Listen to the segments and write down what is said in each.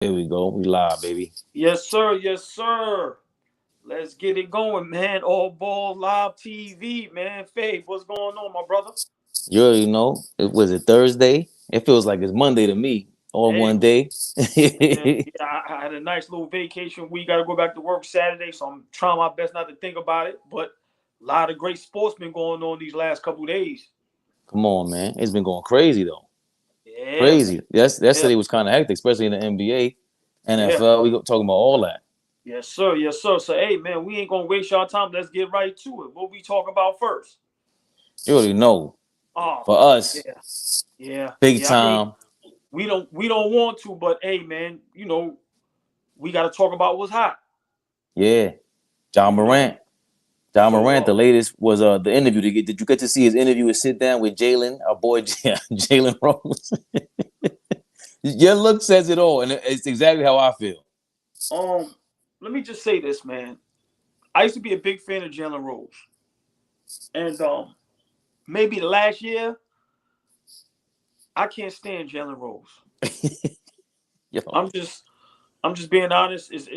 Here we go. We live, baby. Yes, sir. Yes, sir. Let's get it going, man. All Ball Live TV, man. Fabe, what's going on, my brother? You already know. It was it Thursday. It feels like it's Monday to me. All Hey, one day. man. Yeah, I had a nice little vacation week. Got to go back to work Saturday, so I'm trying my best not to think about it. But a lot of great sports been going on these last couple of days. Come on, man. It's been going crazy though. Yeah, man. Crazy. Yes, Yeah, yesterday was kind of hectic, especially in the NBA, yeah. NFL. We talking about all that. Yes, sir. Yes, sir. So, hey, man, we ain't gonna waste y'all time. Let's get right to it. What we talk about first? You already know. Oh, For us, yeah, yeah, big yeah. I mean, time. we don't want to, but hey, man, we got to talk about what's hot. Yeah. John You know, Morant. John so Morant. The latest was the interview. Did you get to see his interview and sit down with JALEN, our boy Jalen Rose? Your look says it all, and it's exactly how I feel. let me just say this, man. I used to be a big fan of Jalen Rose, and maybe the last year I can't stand Jalen Rose. Yo, I'm just, I'm just being honest. Is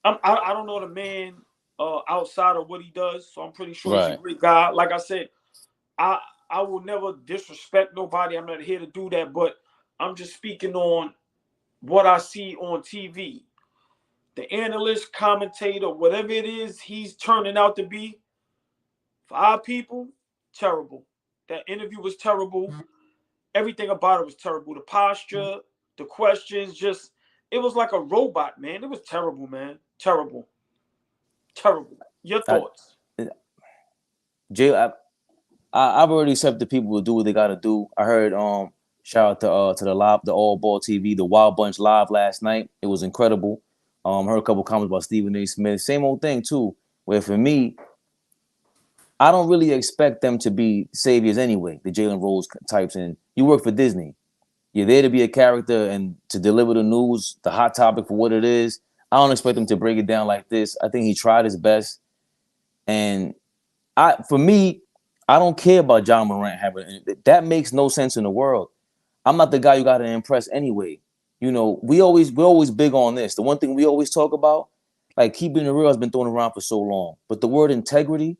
I don't know the man outside of what he does, so I'm pretty sure he's a right. great guy. Like I said, I I will never disrespect nobody. I'm not here to do that, but I'm just speaking on what I see on TV. The analyst, commentator, whatever it is he's turning out to be, for our people, terrible. That interview was terrible. Everything about it was terrible. The posture, the questions, just it was like a robot, man. It was terrible, man. Terrible. Terrible. Your I, thoughts? Jay, I've already accepted people will do what they got to do. I heard shout out to the live the All Ball TV the Wild Bunch live last night. It was incredible. Heard a couple comments about Stephen A. Smith. Same old thing too. Where for me, I don't really expect them to be saviors anyway. The Jalen Rose types, and you work for Disney. You're there to be a character and to deliver the news, the hot topic for what it is. I don't expect them to break it down like this. I think he tried his best, and for me, I don't care about John Morant having that. Makes no sense in the world. I'm not the guy you got to impress anyway. You know, we're always big on this. The one thing we always talk about, like keeping it real, has been thrown around for so long. But the word integrity,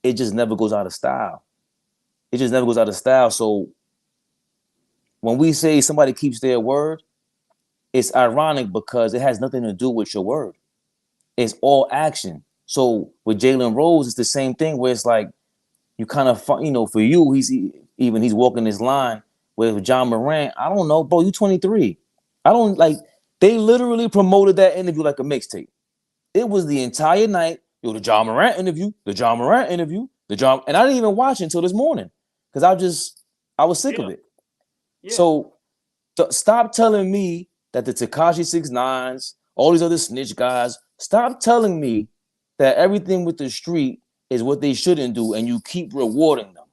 it just never goes out of style. It just never goes out of style. So when we say somebody keeps their word, it's ironic because it has nothing to do with your word. It's all action. So with Jalen Rose, it's the same thing where it's like you kind of, for you, he's walking this line. With John Morant, I don't know, bro. You 23. I don't like. They literally promoted that interview like a mixtape. It was the entire night. Yo, the John Morant interview, the John Morant interview, the John, and I didn't even watch it until this morning because I was sick of Yeah, it. yeah, So stop telling me that the Takashi 6 9s, all these other snitch guys, stop telling me that everything with the street is what they shouldn't do, and you keep rewarding them.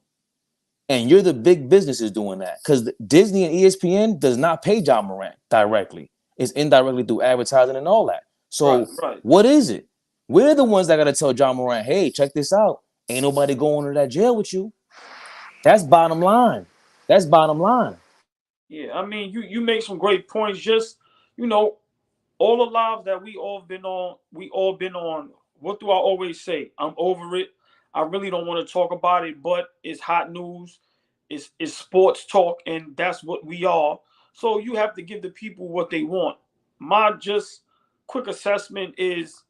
And you're the big businesses doing that because Disney and ESPN does not pay John Morant directly. It's indirectly through advertising and all that. right, So right. what is it? We're the ones that got to tell John Morant, hey, check this out. Ain't nobody going to that jail with you. That's bottom line. That's bottom line. Yeah, I mean, you make some great points. Just you know, all the lives that we all been on. What do I always say? I'm over it. I really don't want to talk about it, but it's hot news. It's sports talk, and that's what we are. So you have to give the people what they want. My just quick assessment is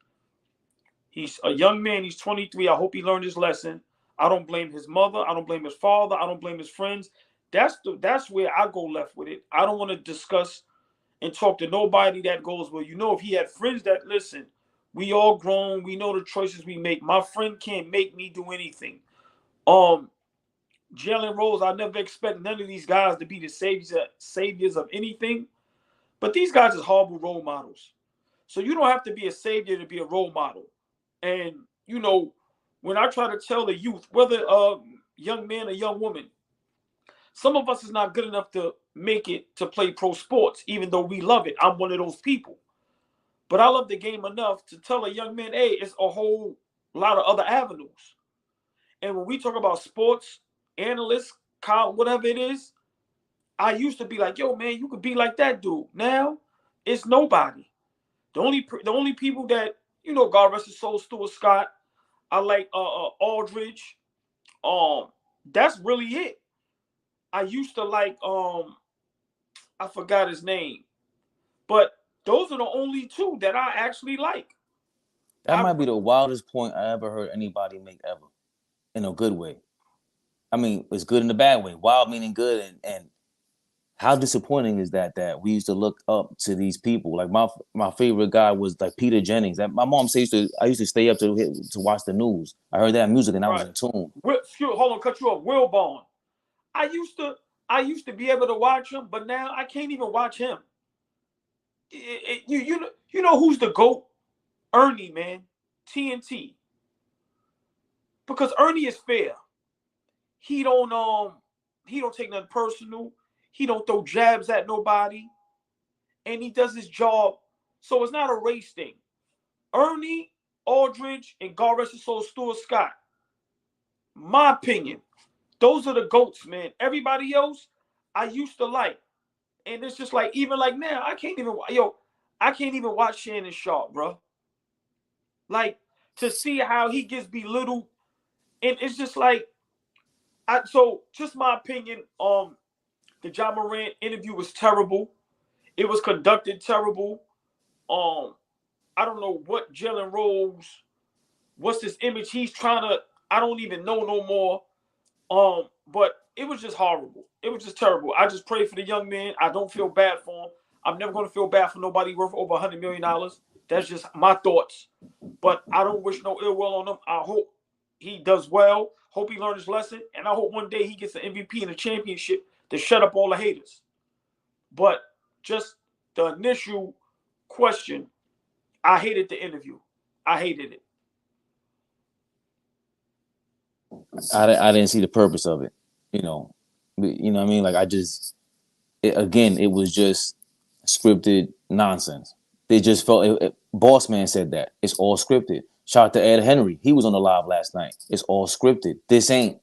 he's a young man. He's 23. I hope he learned his lesson. I don't blame his mother. I don't blame his father. I don't blame his friends. That's where I go left with it. I don't want to discuss and talk to nobody that goes, well, if he had friends that listen, we all grown, we know the choices we make. My friend can't make me do anything. Um, Jalen Rose, I never expect none of these guys to be the saviors of anything, but these guys are horrible role models. So you don't have to be a savior to be a role model. And when I try to tell the youth, whether a young man or young woman, some of us is not good enough to make it to play pro sports, even though we love it. I'm one of those people. But I love the game enough to tell a young man, hey, it's a whole lot of other avenues. And when we talk about sports, analysts, whatever it is, I used to be like, yo, man, you could be like that dude. Now, it's nobody. The only people that, God rest his soul, Stuart Scott. I like Aldridge. Um, that's really it. I used to like I forgot his name, but those are the only two that I actually like. That I might be the wildest point I ever heard anybody make ever, in a good way. I mean, it's good in a bad way. Wild meaning good, and how disappointing is that we used to look up to these people? Like my favorite guy was like Peter Jennings. That my mom said I used to stay up to watch the news. I heard that music and I was right. in tune. Hold on, cut you off. Will Bond. I used to I used to be able to watch him, but now I can't even watch him. You know who's the GOAT? Ernie, man. TNT. Because Ernie is fair. He don't take nothing personal. He don't throw jabs at nobody. And he does his job. So it's not a race thing. Ernie, Aldridge, and God rest his soul, Stuart Scott. My opinion. Those are the GOATs, man. Everybody else, I used to like. And it's just like, even like now, I can't even watch Shannon Sharp, bro. Like, to see how he gets belittled. And it's just like, so just my opinion, the Ja Morant interview was terrible. It was conducted terrible. Um, I don't know what Jalen Rose, what's this image he's trying to, I don't even know no more. But it was just horrible. It was just terrible. I just pray for the young man. I don't feel bad for him. I'm never going to feel bad for nobody worth over $100 million. That's just my thoughts. But I don't wish no ill will on him. I hope he does well. Hope he learned his lesson. And I hope one day he gets an MVP and a championship to shut up all the haters. But just the initial question, I hated the interview. I hated it. I didn't see the purpose of it. You know, you know what I mean? Like again, it was just scripted nonsense. They just felt Boss Man said that it's all scripted. Shout out to Ed Henry. He was on the live last night. It's all scripted. This ain't.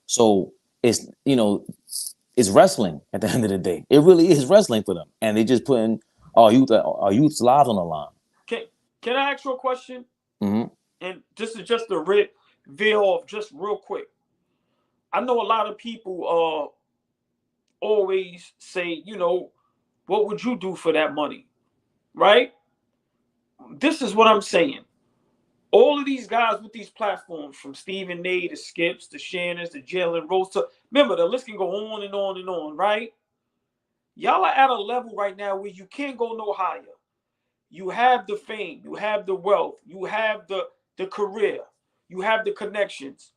So it's it's wrestling at the end of the day. It really is wrestling for them, and they just putting our youth's lives on the line. Can can I ask you a question? Mm-hmm. And this is just a veil off just real quick. I know a lot of people always say, what would you do for that money? Right? This is what I'm saying. All of these guys with these platforms, from Stephen A to Skips to Shannons to Jalen Rose to, remember, the list can go on and on and on, right? Y'all are at a level right now where you can't go no higher. You have the fame, you have the wealth, you have the career, you have the connections.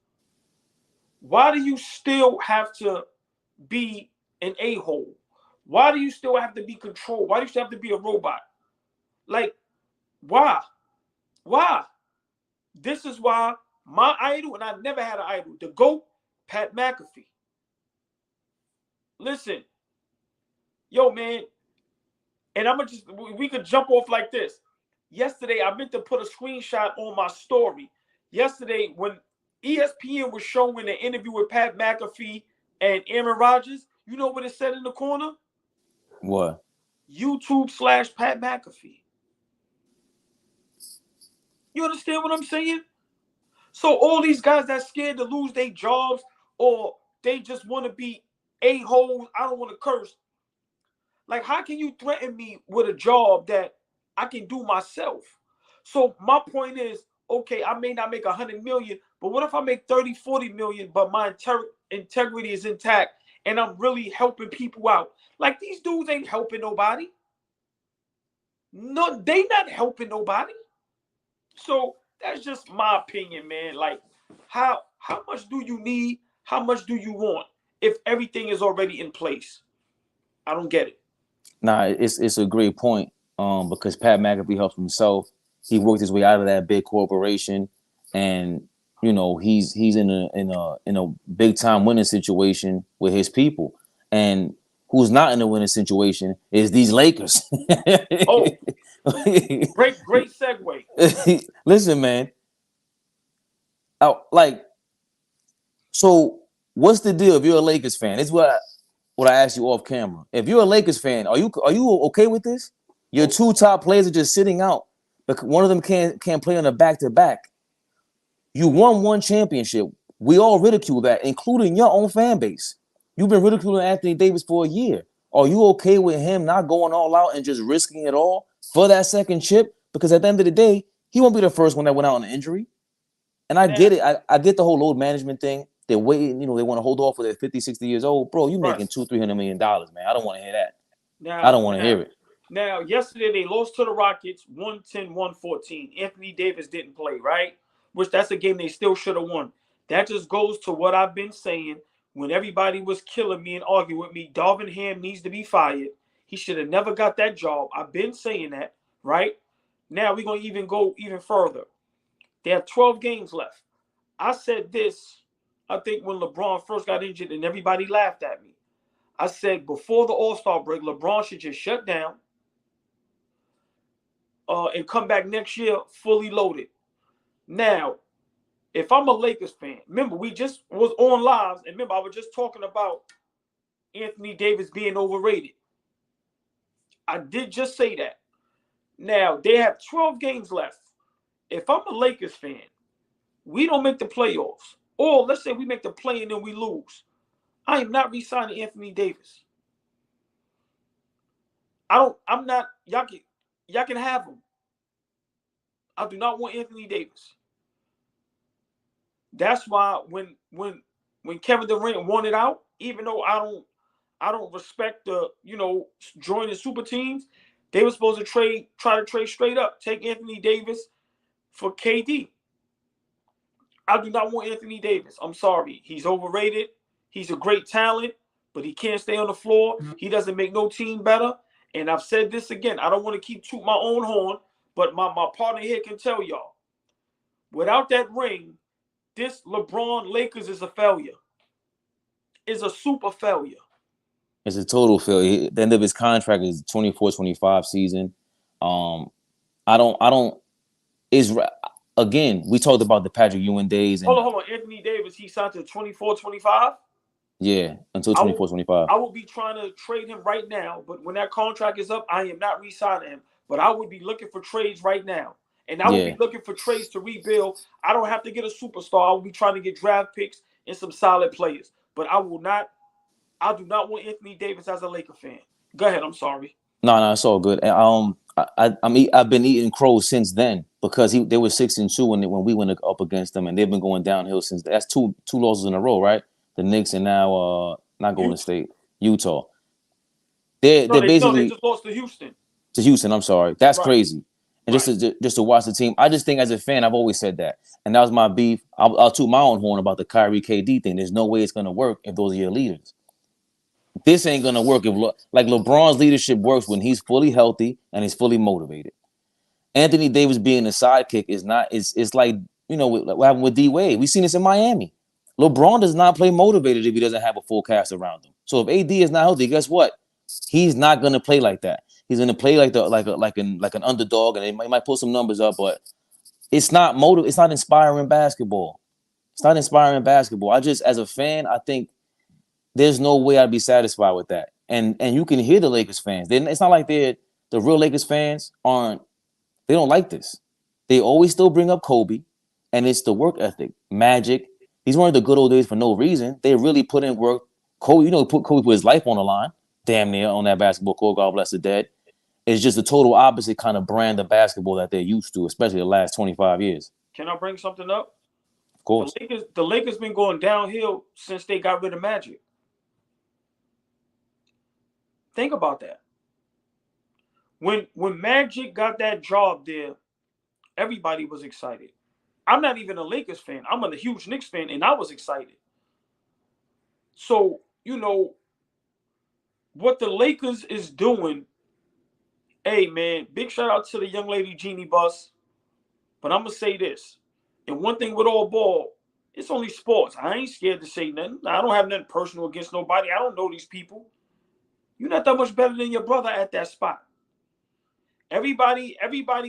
Why do you still have to be an a-hole? Why do you still have to be controlled? Why do you still have to be a robot? Like, why? Why? This is why my idol, and I never had an idol, the GOAT, Pat McAfee. Listen, yo, man, and we could jump off like this. Yesterday, I meant to put a screenshot on my story. Yesterday, when ESPN was showing the interview with Pat McAfee and Aaron Rodgers, you know what it said in the corner? What? YouTube/Pat McAfee. You understand what I'm saying? So all these guys that's scared to lose their jobs, or they just want to be a-holes, I don't want to curse. Like, how can you threaten me with a job that I can do myself? So my point is, okay, I may not make 100 million, but what if I make 30, 40 million, but my integrity is intact and I'm really helping people out? Like, these dudes ain't helping nobody. No, they not helping nobody. So that's just my opinion, man. Like, how much do you need? How much do you want if everything is already in place? I don't get it. Nah, it's a great point. Because Pat McAfee helped himself. He worked his way out of that big corporation, and he's in a big time winning situation with his people. And who's not in a winning situation is these Lakers. Oh, great segue. Listen, man. Like, so what's the deal if you're a Lakers fan? It's what. what I asked you off camera. If you're a Lakers fan, are you okay with this? Your two top players are just sitting out, but one of them can't play on a back-to-back. You won one championship. We all ridicule that, including your own fan base. You've been ridiculing Anthony Davis for a year. Are you okay with him not going all out and just risking it all for that second chip? Because at the end of the day, he won't be the first one that went out on an injury. And I Now, get it. I get the whole load management thing. They're waiting, they want to hold off for their 50, 60 years old. Bro, you right. making $200-300 million, man. I don't want to hear that. I Now, don't want to hear it. Now, yesterday they lost to the Rockets 110-114. Anthony Davis didn't play, right? Which that's a game they still should have won. That just goes to what I've been saying when everybody was killing me and arguing with me. Darvin Ham needs to be fired. He should have never got that job. I've been saying that, right? Now we're going to go even further. They have 12 games left. I said this, I think, when LeBron first got injured and everybody laughed at me. I said before the All-Star break, LeBron should just shut down and come back next year fully loaded. Now, if I'm a Lakers fan, remember, we just was on lives, and remember, I was just talking about Anthony Davis being overrated. I did just say that. Now, they have 12 games left. If I'm a Lakers fan, we don't make the playoffs, or let's say we make the play and then we lose, I am not re-signing Anthony Davis. I'm not, y'all can have him. I do not want Anthony Davis. That's why when Kevin Durant wanted out, even though I don't respect the, joining super teams, they were supposed to try to trade straight up, take Anthony Davis for KD. I do not want Anthony Davis. I'm sorry. He's overrated. He's a great talent, but he can't stay on the floor. He doesn't make no team better. And I've said this again. I don't want to keep tooting my own horn, but my partner here can tell y'all. Without that ring, this LeBron Lakers is a failure. Is a super failure. It's a total failure. The end of his contract is 24-25 season. I don't. Is again, we talked about the Patrick Ewing days. And hold on. Anthony Davis, he signed to 24-25. Yeah, until 24-25. I will be trying to trade him right now, but when that contract is up, I am not re-signing him. But I would be looking for trades right now. And I would be looking for trades to rebuild. I don't have to get a superstar. I will be trying to get draft picks and some solid players. But I do not want Anthony Davis as a Laker fan. Go ahead. I'm sorry. No, it's all good. I've been eating crows since then because they were 6-2 when we went up against them, and they've been going downhill since. That's two losses in a row, right? The Knicks and now not Golden State, Utah. They just lost to Houston. To Houston, I'm sorry. That's right. Crazy. And just to watch the team, I just think as a fan, I've always said that, and that was my beef. I'll toot my own horn about the Kyrie KD thing. There's no way it's gonna work if those are your leaders. This ain't gonna work if LeBron's leadership works when he's fully healthy and he's fully motivated. Anthony Davis being a sidekick is not. It's like what happened with D Wade. We've seen this in Miami. LeBron does not play motivated if he doesn't have a full cast around him. So if AD is not healthy, guess what? He's not gonna play like that. He's gonna play like an underdog, and he might put some numbers up, but it's not It's not inspiring basketball. It's not inspiring basketball. I just, as a fan, I think there's no way I'd be satisfied with that. And you can hear the Lakers fans. It's not like the real Lakers fans they don't like this. They always still bring up Kobe, and it's the work ethic, Magic. These weren't the good old days for no reason. They really put in work. Kobe, Kobe put his life on the line, damn near, on that basketball court. God bless the dead. It's just the total opposite kind of brand of basketball that they're used to, especially the last 25 years. Can I bring something up? Of course. The Lakers been going downhill since they got rid of Magic. Think about that. When Magic got that job there, everybody was excited. I'm not even a Lakers fan. I'm a huge Knicks fan, and I was excited. So, what the Lakers is doing, hey, man, big shout out to the young lady, Jeannie Buss. But I'm going to say this. And one thing with AllBall, it's only sports. I ain't scared to say nothing. I don't have nothing personal against nobody. I don't know these people. You're not that much better than your brother at that spot. Everybody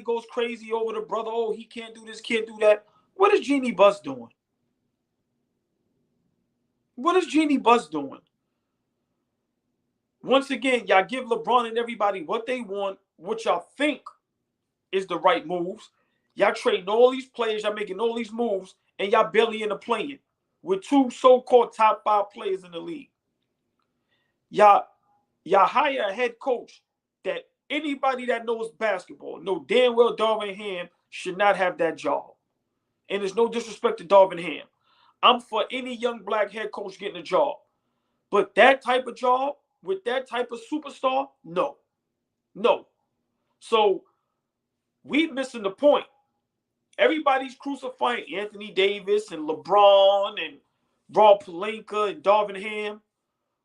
goes crazy over the brother. Oh, he can't do this, can't do that. What is Jeannie Buss doing? What is Jeannie Buss doing? Once again, y'all give LeBron and everybody what they want, what y'all think is the right moves. Y'all trading all these players, y'all making all these moves, and y'all barely in the playing with two so-called top 5 players in the league. Y'all hire a head coach that anybody that knows basketball know damn well Darvin Ham should not have that job. And there's no disrespect to Darvin Ham. I'm for any young black head coach getting a job. But that type of job with that type of superstar, no. No. So we missing the point. Everybody's crucifying Anthony Davis and LeBron and Rob Pelinka and Darvin Ham.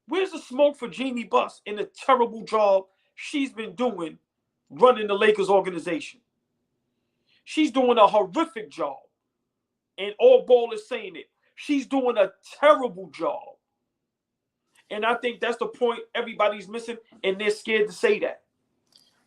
Where's the smoke for Jeannie Buss in the terrible job she's been doing running the Lakers organization? She's doing a horrific job. And AllBall is saying it. She's doing a terrible job. And I think that's the point everybody's missing, and they're scared to say that.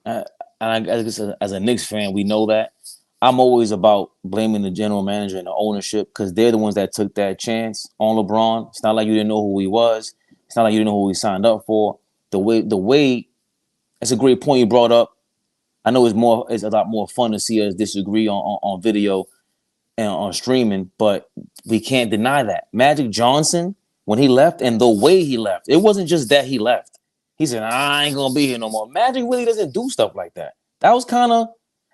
And I guess as a Knicks fan, we know that. I'm always about blaming the general manager and the ownership because they're the ones that took that chance on LeBron. It's not like you didn't know who he was. It's not like you didn't know who he signed up for. The way, it's a great point you brought up. I know it's a lot more fun to see us disagree on video and on streaming, but we can't deny that. Magic Johnson, when he left and the way he left, it wasn't just that he left. He said, I ain't gonna be here no more. Magic really doesn't do stuff like that. That was kind of,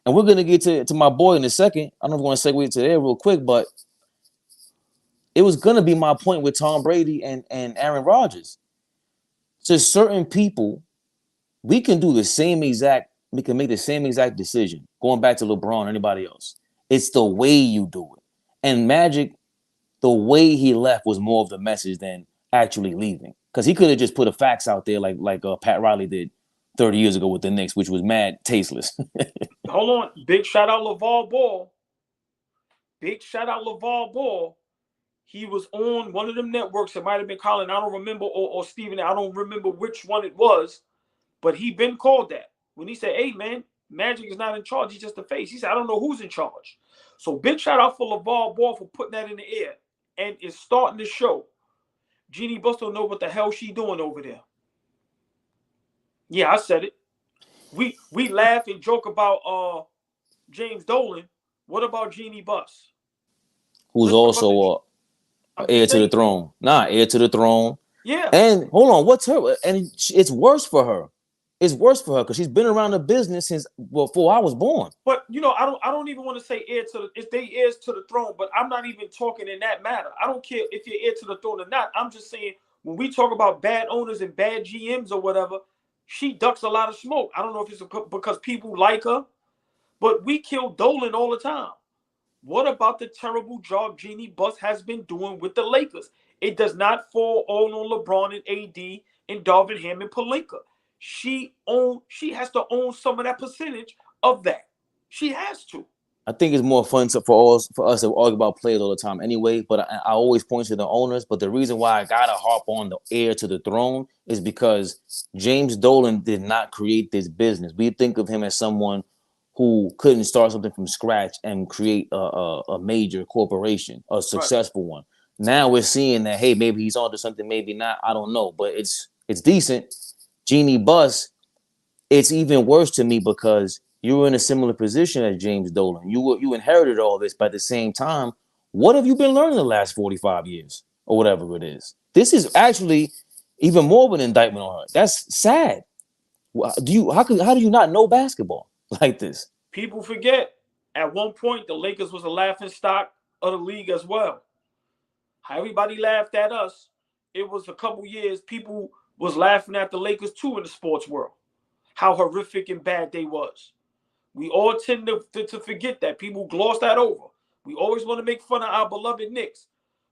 and we're gonna get to my boy in a second. I don't know if I want to segue to there real quick, but it was gonna be my point with Tom Brady and Aaron Rodgers. To certain people, we can make the same exact decision. Going back to LeBron or anybody else. It's the way you do it. And Magic, the way he left was more of the message than actually leaving. Because he could have just put a fax out there like Pat Riley did 30 years ago with the Knicks, which was mad tasteless. Hold on. Big shout out LeVar Ball. Big shout out LeVar Ball. He was on one of them networks. It might have been Colin. I don't remember, or Steven. I don't remember which one it was. But he been called that. When he said, hey, man, Magic is not in charge. He's just the face. He said, I don't know who's in charge. So big shout out for LeVar Ball for putting that in the air. And it's starting to show. Jeannie Buss don't know what the hell she doing over there. Yeah, I said it. We laugh and joke about James Dolan. What about Jeannie Buss? Who's also heir to the throne. Heir to the throne. Yeah. And hold on, what's her? And it's worse for her. It's worse for her because she's been around the business since before I was born. But I don't even want to say heir to if they heirs to the throne. But I'm not even talking in that matter. I don't care if you're heir to the throne or not. I'm just saying when we talk about bad owners and bad GMs or whatever, she ducks a lot of smoke. I don't know if it's because people like her, but we kill Dolan all the time. What about the terrible job Jeannie Buss has been doing with the Lakers? It does not fall all on LeBron and AD and Darvin Ham and Pelinka. She has to own some of that percentage of that. She has to. I think it's more fun for us to argue about players all the time anyway, but I always point to the owners. But the reason why I gotta harp on the heir to the throne is because James Dolan did not create this business. We think of him as someone who couldn't start something from scratch and create a major corporation, a successful one. Now we're seeing that, hey, maybe he's onto something, maybe not. I don't know, but it's decent. Jeannie Buss, it's even worse to me because you were in a similar position as James Dolan. You inherited all this, but at the same time, what have you been learning the last 45 years or whatever it is? This is actually even more of an indictment on her. That's sad. How do you not know basketball like this? People forget at one point the Lakers was a laughing stock of the league as well. How everybody laughed at us. It was a couple years people was laughing at the Lakers too in the sports world. How horrific and bad they was. We all tend to forget that. People gloss that over. We always want to make fun of our beloved Knicks.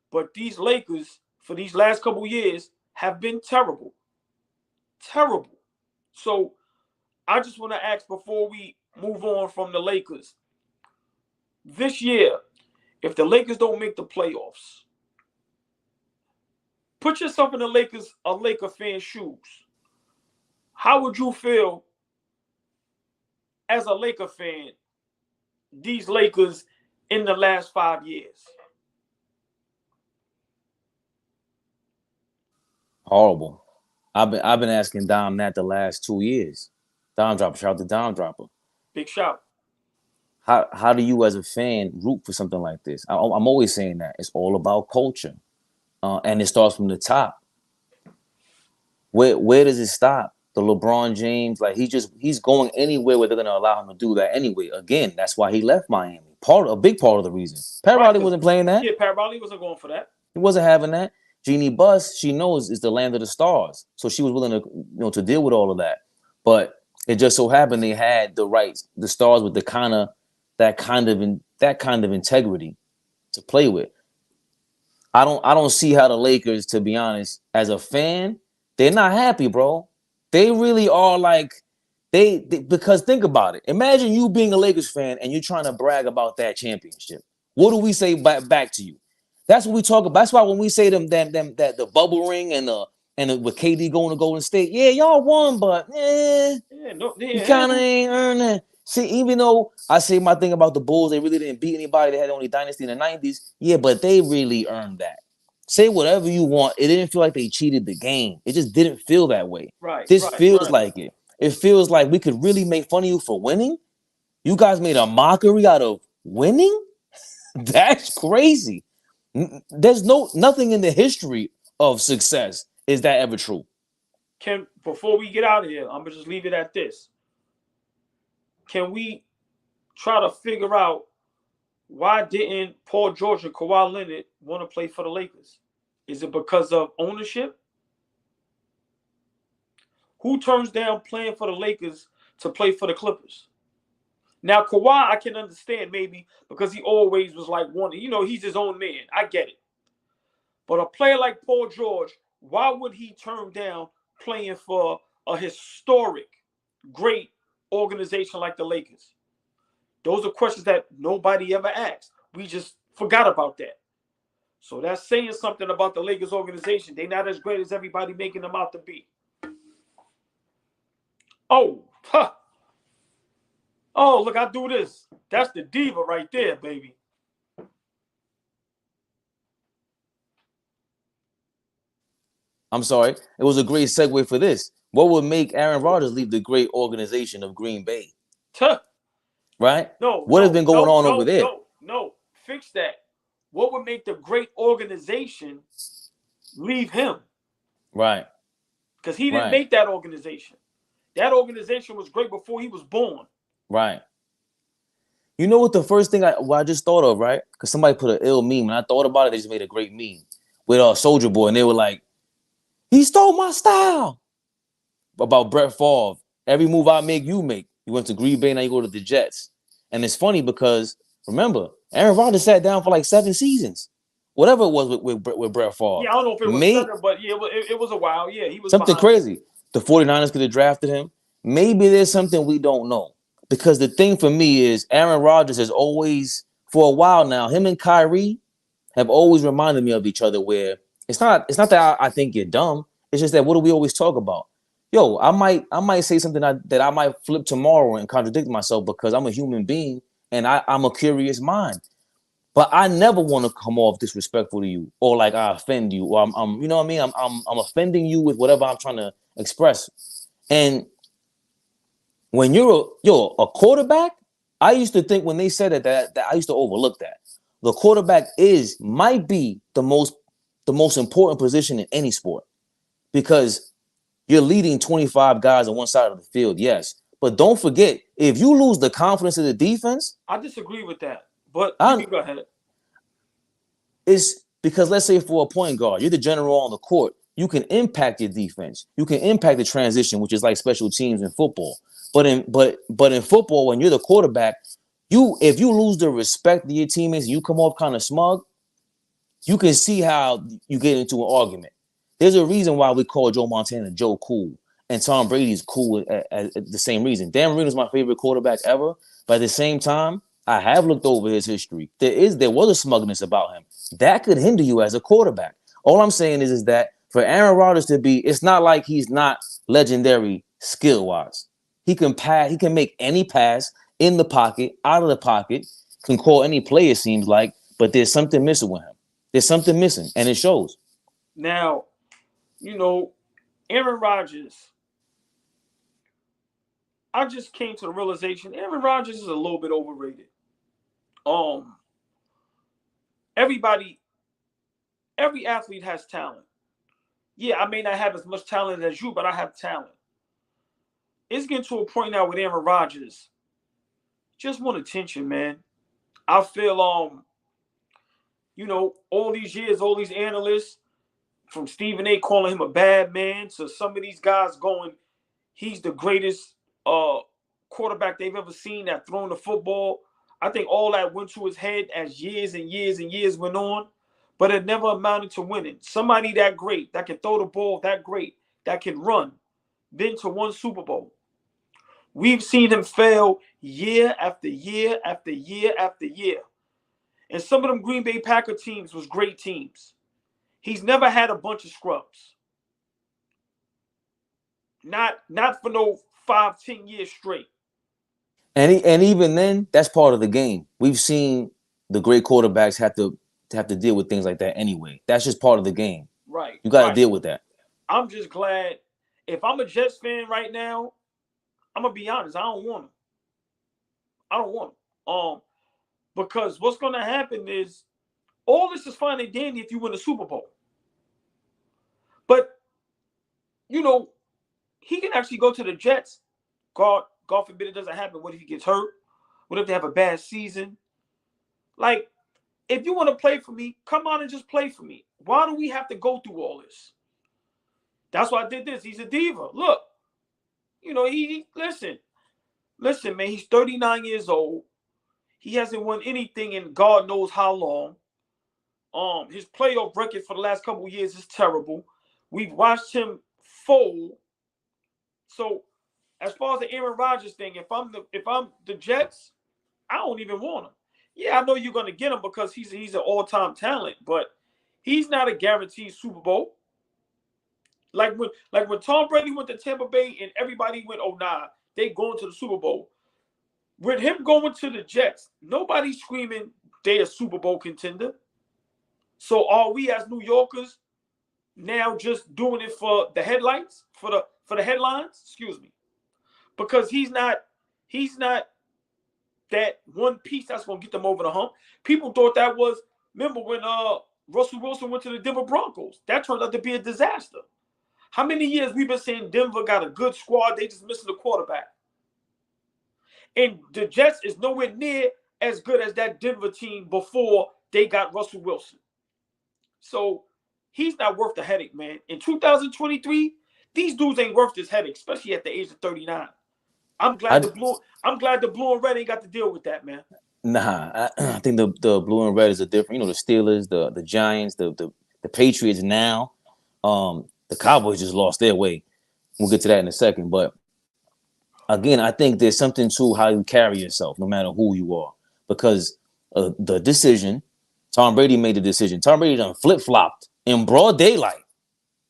But these Lakers, for these last couple years, have been terrible. Terrible. So I just want to ask before we move on from the Lakers. This year, if the Lakers don't make the playoffs, put yourself in a Laker fan's shoes. How would you feel as a Laker fan, these Lakers in the last 5 years? Horrible. I've been asking Dom that the last 2 years. Dom Dropper, shout out to Dom Dropper. Big shout. How do you as a fan root for something like this? I'm always saying that it's all about culture, and it starts from the top. Where does it stop? The LeBron James, like he's going anywhere where they're gonna allow him to do that anyway. Again, that's why he left Miami. A big part of the reason. Pat Right. Riley wasn't playing that. Yeah, Pat Riley wasn't going for that. He wasn't having that. Jeannie Buss, she knows is the land of the stars, so she was willing to to deal with all of that. But it just so happened they had the stars with that kind of integrity to play with. I don't see how the Lakers, to be honest, as a fan, they're not happy, bro. They really are like because think about it. Imagine you being a Lakers fan and you're trying to brag about that championship. What do we say back to you? That's what we talk about. That's why when we say them that the bubble ring and with KD going to Golden State, yeah, y'all won, but you kind of ain't earned that. See, even though I say my thing about the Bulls, they really didn't beat anybody. They had only dynasty in the 90s. Yeah, but they really earned that. Say whatever you want. It didn't feel like they cheated the game. It just didn't feel that way. Right. This feels like it. It feels like we could really make fun of you for winning. You guys made a mockery out of winning? That's crazy. There's nothing in the history of success is that ever true. Before we get out of here, I'm gonna just leave it at this. Can we try to figure out why didn't Paul George and Kawhi Leonard want to play for the Lakers? Is it because of ownership? Who turns down playing for the Lakers to play for the Clippers? Now, Kawhi, I can understand maybe because he always was like wanting, he's his own man. I get it. But a player like Paul George, why would he turn down playing for a historic, great organization like the Lakers? Those are questions that nobody ever asked. We just forgot about that. So that's saying something about the Lakers organization. They're not as great as everybody making them out to be. Oh, look, I do this. That's the diva right there, baby. I'm sorry. It was a great segue for this. What would make Aaron Rodgers leave the great organization of Green Bay? Right? What has been going on over there? No, fix that. What would make the great organization leave him? Right. Because he didn't make that organization. That organization was great before he was born. Right. You know what the first thing I just thought of, right? Because somebody put an ill meme, and I thought about it. They just made a great meme with Soldier Boy, and they were like, "He stole my style." About Brett Favre. Every move I make, you make. You went to Green Bay, now you go to the Jets. And it's funny because, remember, Aaron Rodgers sat down for like 7 seasons. Whatever it was with Brett Favre. Yeah, I don't know if it was 7, but yeah, it was a while. Yeah, he was something crazy. The 49ers could have drafted him. Maybe there's something we don't know. Because the thing for me is Aaron Rodgers has always, for a while now, him and Kyrie have always reminded me of each other where it's not that I think you're dumb. It's just that what do we always talk about? Yo, I might say something that I might flip tomorrow and contradict myself because I'm a human being and I'm a curious mind. But I never want to come off disrespectful to you or like I offend you or I'm you know what I mean? I'm offending you with whatever I'm trying to express. And when you're a quarterback, I used to think when they said that I used to overlook that. The quarterback might be the most important position in any sport because you're leading 25 guys on one side of the field, yes. But don't forget, if you lose the confidence of the defense... I disagree with that, but you can go ahead. It's because, let's say, for a point guard, you're the general on the court. You can impact your defense. You can impact the transition, which is like special teams in football. But in football, when you're the quarterback, if you lose the respect of your teammates and you come off kind of smug, you can see how you get into an argument. There's a reason why we call Joe Montana Joe Cool and Tom Brady's cool at the same reason. Dan Marino's my favorite quarterback ever, but at the same time, I have looked over his history. There was a smugness about him. That could hinder you as a quarterback. All I'm saying is that for Aaron Rodgers to be, it's not like he's not legendary skill-wise. He can pass, he can make any pass in the pocket, out of the pocket, can call any play, it seems like, but there's something missing with him. There's something missing, and it shows. Now, Aaron Rodgers, I just came to the realization Aaron Rodgers is a little bit overrated. Um, everybody, every athlete has talent. Yeah, I may not have as much talent as you, but I have talent. It's getting to a point now with Aaron Rodgers. Just want attention, man. I feel all these years, all these analysts, from Stephen A calling him a bad man to some of these guys going, he's the greatest quarterback they've ever seen that thrown the football. I think all that went to his head as years and years and years went on, but it never amounted to winning. Somebody that great, that can throw the ball that great, that can run, been to one Super Bowl. We've seen him fail year after year after year after year. And some of them Green Bay Packer teams was great teams. He's never had a bunch of scrubs. Not for no 5-10 years straight. And even then, that's part of the game. We've seen the great quarterbacks have to deal with things like that anyway. That's just part of the game. Right. You got to right. deal with that. I'm just glad. If I'm a Jets fan right now, I'm gonna be honest. I don't want him. I don't want him. Because what's gonna happen is all this is fine and dandy if you win a Super Bowl. But he can actually go to the Jets. God forbid it doesn't happen. What if he gets hurt? What if they have a bad season? Like, if you want to play for me, come on and just play for me. Why do we have to go through all this? That's why I did this. He's a diva. Look, he listen, man. He's 39 years old. He hasn't won anything in God knows how long. His playoff record for the last couple of years is terrible. We've watched him fold. So, as far as the Aaron Rodgers thing, if I'm the Jets, I don't even want him. Yeah, I know you're going to get him because he's an all-time talent, but he's not a guaranteed Super Bowl. Like when Tom Brady went to Tampa Bay and everybody went, oh nah, they going to the Super Bowl. With him going to the Jets, nobody's screaming they a Super Bowl contender. So are we as New Yorkers now just doing it for the headlights, for the headlines? Excuse me. Because he's not that one piece that's going to get them over the hump. People thought that was, remember when Russell Wilson went to the Denver Broncos? That turned out to be a disaster. How many years we've been saying Denver got a good squad, they just missing the quarterback? And the Jets is nowhere near as good as that Denver team before they got Russell Wilson. So he's not worth the headache, man. In 2023, these dudes ain't worth this headache, especially at the age of 39. I'm glad the blue and red ain't got to deal with that, man. Nah, I think the blue and red is a different. The Steelers, the Giants, the Patriots now. The Cowboys just lost their way. We'll get to that in a second. But again, I think there's something to how you carry yourself, no matter who you are. Because the decision, Tom Brady made the decision. Tom Brady done flip-flopped in broad daylight.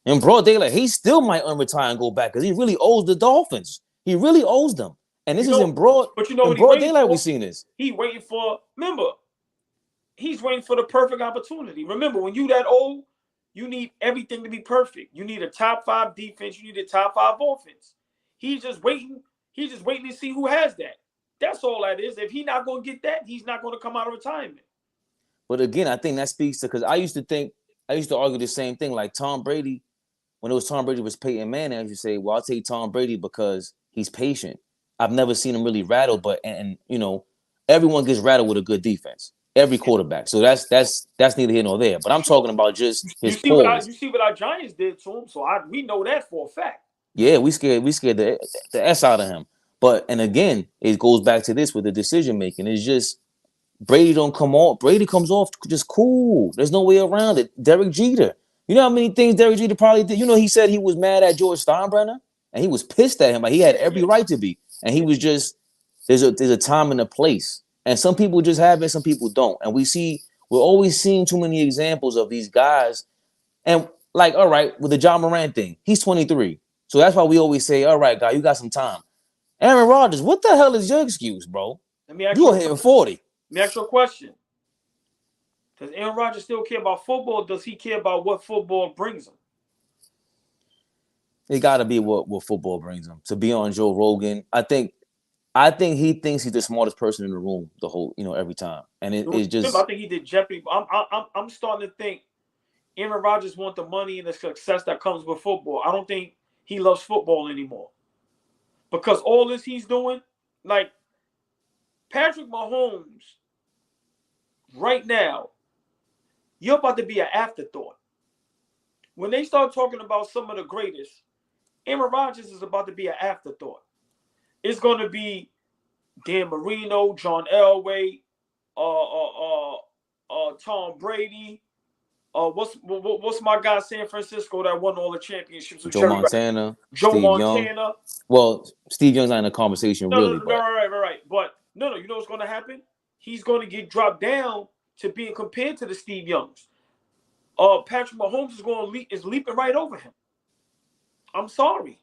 In broad daylight, he still might unretire and go back because he really owes the Dolphins. He really owes them. And this is in broad what he daylight for? we've seen this. He's waiting for the perfect opportunity. Remember, when you that old, you need everything to be perfect. You need a top 5 defense. You need a top 5 offense. He's just waiting. He's just waiting to see who has that. That's all that is. If he's not going to get that, he's not going to come out of retirement. But again, I think that speaks to, because I used to argue the same thing. Like Tom Brady, when it was Tom Brady was Peyton Manning, I used to say, well, I'll take Tom Brady because he's patient. I've never seen him really rattle, but and everyone gets rattled with a good defense. Every quarterback. So that's neither here nor there. But I'm talking about just his poise. You see what our Giants did to him. So we know that for a fact. Yeah, we scared the S out of him. But and again, it goes back to this with the decision making. It's just Brady don't come off. Brady comes off just cool. There's no way around it. Derek Jeter. You know how many things Derek Jeter probably did? He said he was mad at George Steinbrenner and he was pissed at him. Like he had every right to be. And he was just there's a time and a place. And some people just have it, some people don't. And we're always seeing too many examples of these guys. And like, all right, with the John Morant thing, he's 23. So that's why we always say, all right, guy, you got some time. Aaron Rodgers, what the hell is your excuse, bro? You're hitting 40. Let me ask you a question. Does Aaron Rodgers still care about football? Or does he care about what football brings him? It got to be what football brings him to be on Joe Rogan. I think he thinks he's the smartest person in the room the whole every time, and it's I just think he did Jeopardy. I'm starting to think Aaron Rodgers wants the money and the success that comes with football. I don't think he loves football anymore because all this he's doing, like Patrick Mahomes, right now, you're about to be an afterthought. When they start talking about some of the greatest, Aaron Rodgers is about to be an afterthought. It's going to be Dan Marino, John Elway, Tom Brady. What's my guy San Francisco that won all the championships with Joe Jerry Rice? Montana, Joe Steve Young. Montana. Well, Steve Young's not in the conversation really, No, but right. But no, you know what's going to happen? He's going to get dropped down to being compared to the Steve Youngs. Patrick Mahomes is leaping right over him. I'm sorry.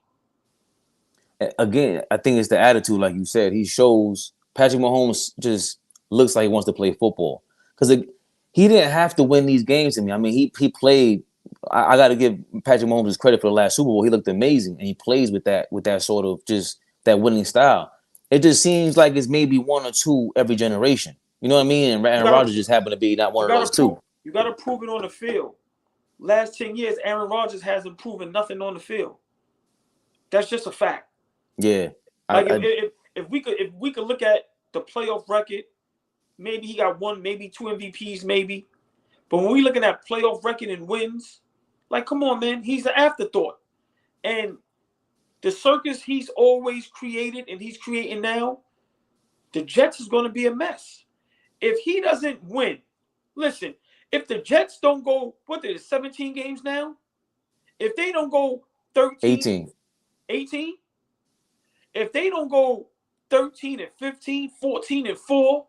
again, I think it's the attitude, like you said. He shows Patrick Mahomes just looks like he wants to play football because he didn't have to win these games. To me, I mean, he played. I got to give Patrick Mahomes his credit for the last Super Bowl. He looked amazing, and he plays with that sort of just that winning style. It just seems like it's maybe one or two every generation. You know what I mean? And Aaron Rodgers just happened to be not one of those two. You got to prove it on the field. Last 10 years, Aaron Rodgers hasn't proven nothing on the field. That's just a fact. Yeah. Like if we could look at the playoff record, maybe he got one, maybe two MVPs, maybe. But when we looking at playoff record and wins, like come on, man, he's an afterthought. And the circus he's always created and he's creating now, the Jets is going to be a mess. If he doesn't win, listen, if the Jets don't go, what is it, 17 games now? If they don't go 13, 18, if they don't go 13 and 15, 14 and 4,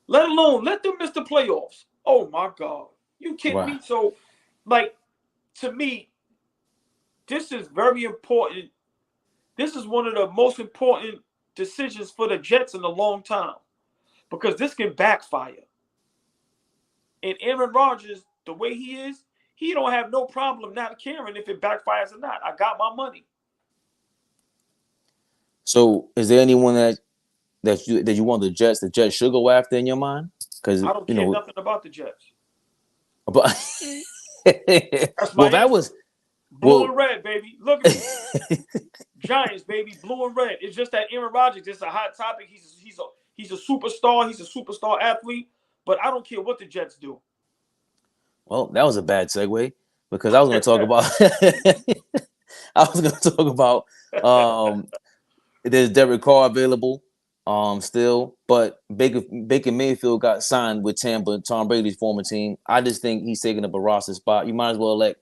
let alone let them miss the playoffs. Oh my God. You kidding me? So, like, to me, this is very important. This is one of the most important decisions for the Jets in a long time because this can backfire. And Aaron Rodgers, the way he is, he don't have no problem not caring if it backfires or not. I got my money. So, is there anyone that you want the Jets should go after in your mind? Because I don't care nothing about the Jets. But That's my that was blue and red, baby. Look at me. Giants, baby, blue and red. It's just that Aaron Rodgers is a hot topic. He's a superstar. He's a superstar athlete. But I don't care what the Jets do. Well, that was a bad segue because I was going to talk about. There's Derek Carr available, still, but Baker Mayfield got signed with Tampa, Tom Brady's former team. I just think he's taking up a roster spot. You might as well let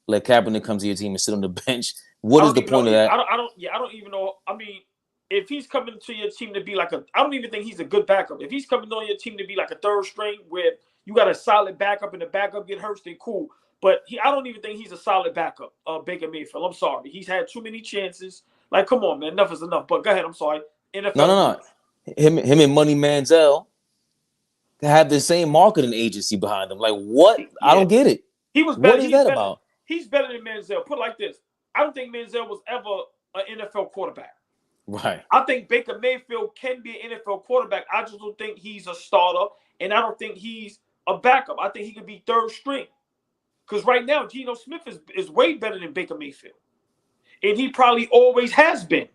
Kaepernick come to your team and sit on the bench. What is the point of that? I don't even know. I mean, if he's coming to your team to be like I don't even think he's a good backup. If he's coming on your team to be like a third string where you got a solid backup and the backup get hurt, then cool. But I don't even think he's a solid backup, Baker Mayfield. I'm sorry. He's had too many chances. Like, come on, man. Enough is enough. But go ahead. I'm sorry. NFL. No. Him and Money Manziel have the same marketing agency behind them. Like, what? Yeah. I don't get it. He was better. What is that about? He's better than Manziel. Put it like this. I don't think Manziel was ever an NFL quarterback. Right. I think Baker Mayfield can be an NFL quarterback. I just don't think he's a starter, and I don't think he's a backup. I think he could be third string. Because right now, Geno Smith is way better than Baker Mayfield. And he probably always has been.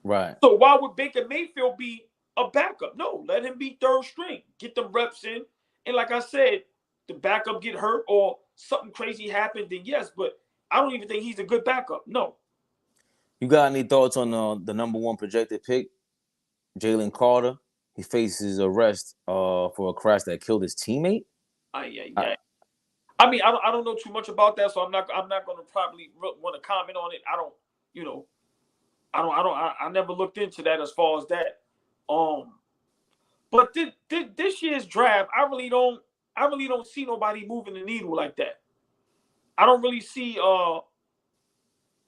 Right. So why would Baker Mayfield be a backup? No, let him be third string. Get them reps in. And like I said, the backup get hurt or something crazy happened, then yes. But I don't even think he's a good backup. No. You got any thoughts on the number one projected pick, Jalen Carter? He faces arrest for a crash that killed his teammate. I mean, I don't know too much about that, so I'm not going to probably want to comment on it. I never looked into that as far as that. But this year's draft, I really don't see nobody moving the needle like that. I don't really see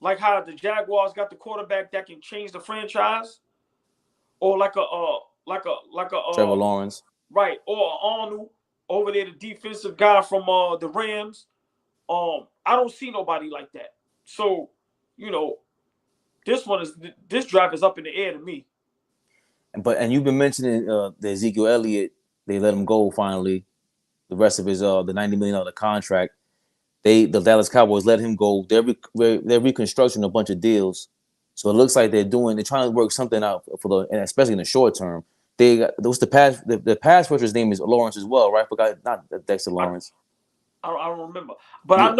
like how the Jaguars got the quarterback that can change the franchise, or like a Trevor Lawrence, right, or Arnold over there, the defensive guy from the Rams. I don't see nobody like that. So, this draft is up in the air to me. And you've been mentioning the Ezekiel Elliott. They let him go finally. The rest of his the $90 million contract. The Dallas Cowboys let him go. They're reconstructing a bunch of deals. So it looks like they're trying to work something out and especially in the short term. The pass rusher's name is Lawrence as well, right? Forgot not Dexter Lawrence. I don't remember, but yeah.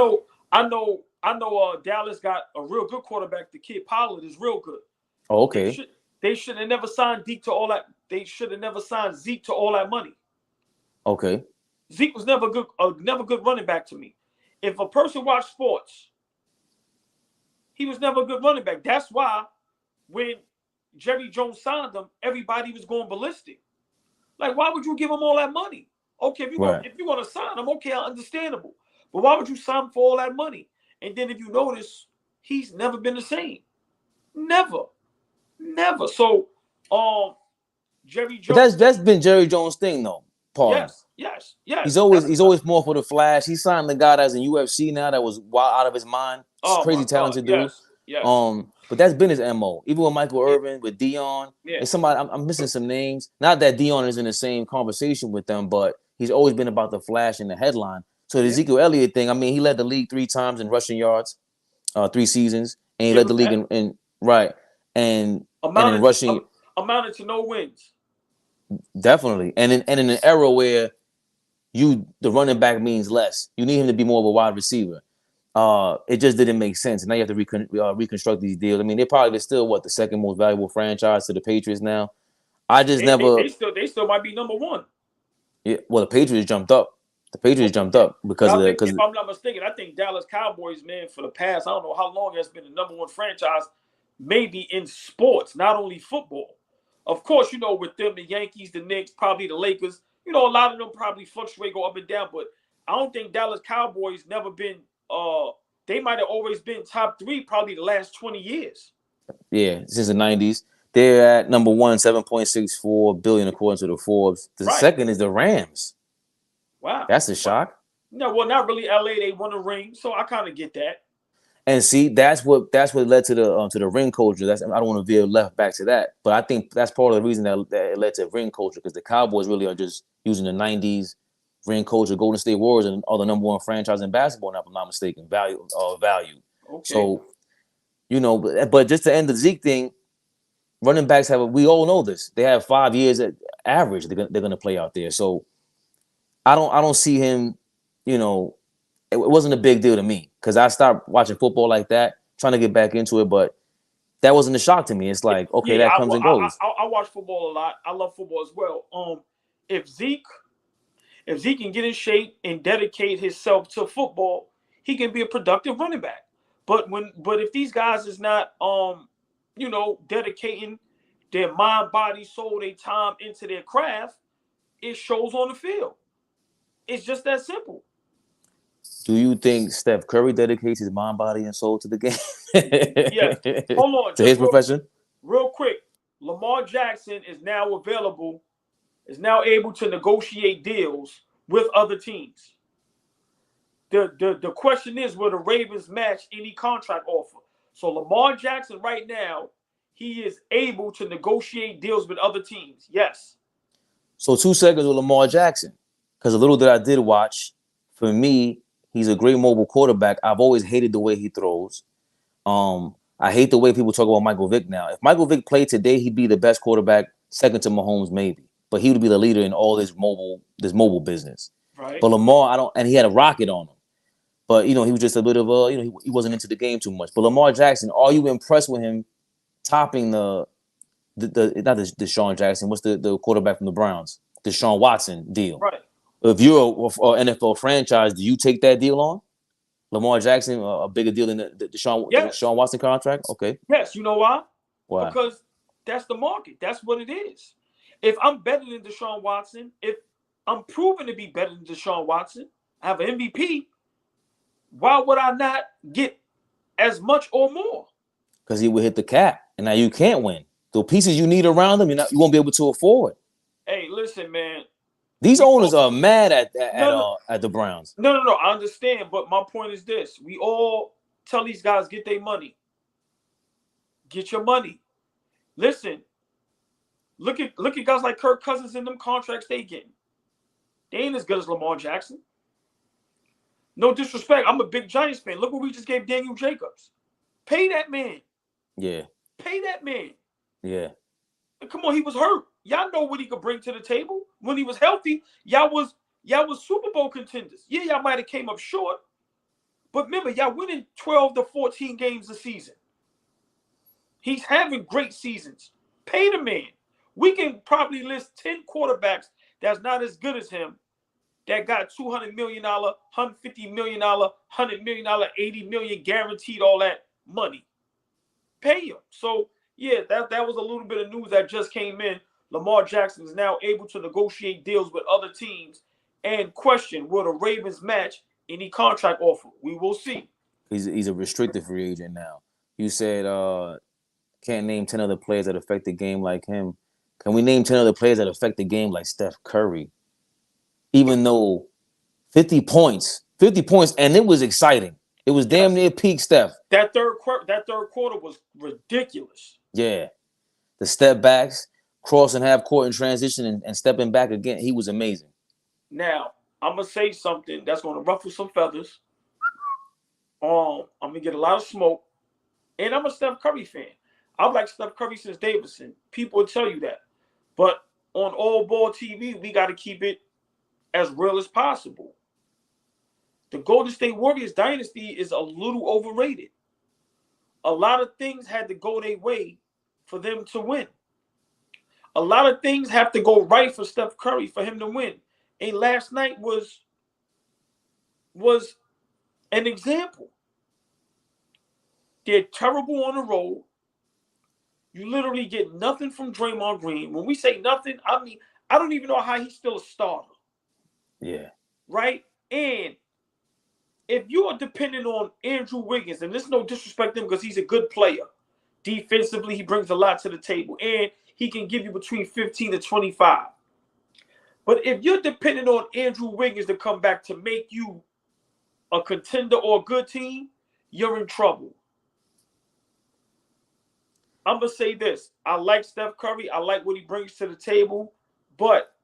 I know. Dallas got a real good quarterback. The kid Pollard is real good. Oh, okay. They should have never signed Zeke to all that. They should have never signed Zeke to all that money. Okay. Zeke was never good running back to me. If a person watched sports, he was never a good running back. That's why when Jerry Jones signed him, everybody was going ballistic. Like, why would you give him all that money? Okay, if you want to sign him, okay, understandable. But why would you sign him for all that money? And then if you notice, he's never been the same. Never. So, Jerry Jones. But that's been Jerry Jones' thing, though. Paul. Yes. He's always more for the flash. He signed the guy that's in UFC now that was wild out of his mind. Crazy talented dude. Yes. But that's been his MO. Even with Michael Irvin, with Dion. Yeah. There's somebody I'm missing some names. Not that Dion is in the same conversation with them, but he's always been about the flash and the headline. So the Ezekiel Elliott thing, I mean, he led the league 3 times in rushing yards, 3 seasons, and he led the league in right. And in rushing amounted to no wins. Definitely. And in an era where the running back means less. You need him to be more of a wide receiver. It just didn't make sense. And now you have to reconstruct these deals. I mean, they're still the second most valuable franchise to the Patriots now. They still might be number 1. Yeah, well, the Patriots jumped up. Because if I'm not mistaken, I think Dallas Cowboys, man, for the past, I don't know how long, has been the number 1 franchise, maybe in sports, not only football. Of course, with them, the Yankees, the Knicks, probably the Lakers, a lot of them probably fluctuate, go up and down, but I don't think Dallas Cowboys never been, they might have always been top 3 probably the last 20 years. Yeah, since the 90s. They're at number 1, $7.64 billion according to the Forbes. The second is the Rams. Wow. That's a shock. No, well, not really LA. They won a ring, so I kind of get that. And see, that's what led to the ring culture. I don't want to veer left back to that, but I think that's part of the reason that it led to ring culture, because the Cowboys really are just using the 90s ring culture. Golden State Warriors are the number 1 franchise in basketball, if I'm not mistaken. Value. Okay. So, but just to end the Zeke thing, running backs we all know this. They have 5 years at average. They're going to play out there. So I don't see him. It wasn't a big deal to me because I stopped watching football like that, trying to get back into it, but that wasn't a shock to me. It's like, okay, that comes and goes. I watch football a lot. I love football as well. If Zeke can get in shape and dedicate himself to football, he can be a productive running back. But if these guys is not dedicating their mind, body, soul, their time into their craft, it shows on the field. It's just that simple. Do you think Steph Curry dedicates his mind, body, and soul to the game? Yes. Hold on. To his profession? Real quick. Lamar Jackson is now able to negotiate deals with other teams. The question is, will the Ravens match any contract offer? So Lamar Jackson right now, he is able to negotiate deals with other teams. Yes. So 2 seconds with Lamar Jackson. Because a little that I did watch, for me, he's a great mobile quarterback. I've always hated the way he throws. I hate the way people talk about Michael Vick now. If Michael Vick played today, he'd be the best quarterback, second to Mahomes maybe. But he would be the leader in all this mobile business. Right. But Lamar, and he had a rocket on him. But, he was just a bit of he wasn't into the game too much. But Lamar Jackson, are you impressed with him topping not the Deshaun Jackson, what's the quarterback from the Browns? Deshaun Watson deal. Right. If you're an NFL franchise, do you take that deal on? Lamar Jackson, a bigger deal than the Deshaun Watson contract? Okay. Yes. You know why? Why? Because that's the market. That's what it is. If I'm better than Deshaun Watson, if I'm proven to be better than Deshaun Watson, I have an MVP, why would I not get as much or more? Because he would hit the cap, and now you can't win. The pieces you need around him, you won't be able to afford. Hey, listen, man. These owners are mad at the Browns. No. I understand, but my point is this: we all tell these guys, get their money. Get your money. Listen, look at guys like Kirk Cousins and them contracts they getting. They ain't as good as Lamar Jackson. No disrespect. I'm a big Giants fan. Look what we just gave Daniel Jacobs. Pay that man. Yeah. Pay that man. Yeah. Come on, he was hurt. Y'all know what he could bring to the table. When he was healthy, y'all was Super Bowl contenders. Yeah, y'all might have came up short. But remember, y'all winning 12 to 14 games a season. He's having great seasons. Pay the man. We can probably list 10 quarterbacks that's not as good as him that got $200 million, $150 million, $100 million, $80 million guaranteed, all that money. Pay him. So, yeah, that was a little bit of news that just came in. Lamar Jackson is now able to negotiate deals with other teams. And question, will the Ravens match any contract offer? We will see. He's a restricted free agent now. You said can't name 10 other players that affect the game like him. Can we name 10 other players that affect the game like Steph Curry? Even though 50 points, and it was exciting. It was damn near peak Steph. That third quarter was ridiculous. Yeah. The step backs, crossing half court in transition and stepping back again. He was amazing. Now, I'm going to say something that's going to ruffle some feathers. I'm going to get a lot of smoke. And I'm a Steph Curry fan. I've liked Steph Curry since Davidson. People will tell you that. But on AllBallTV, we got to keep it as real as possible. The Golden State Warriors dynasty is a little overrated. A lot of things had to go their way for them to win. A lot of things have to go right for Steph Curry for him to win. And last night was an example. They're terrible on the road. You literally get nothing from Draymond Green. When we say nothing, I mean, I don't even know how he's still a starter. Yeah. Right? And if you are dependent on Andrew Wiggins, and there's no disrespect to him because he's a good player. Defensively, he brings a lot to the table. And he can give you between 15 to 25. But if you're dependent on Andrew Wiggins to come back to make you a contender or a good team, you're in trouble. I'm going to say this. I like Steph Curry. I like what he brings to the table. But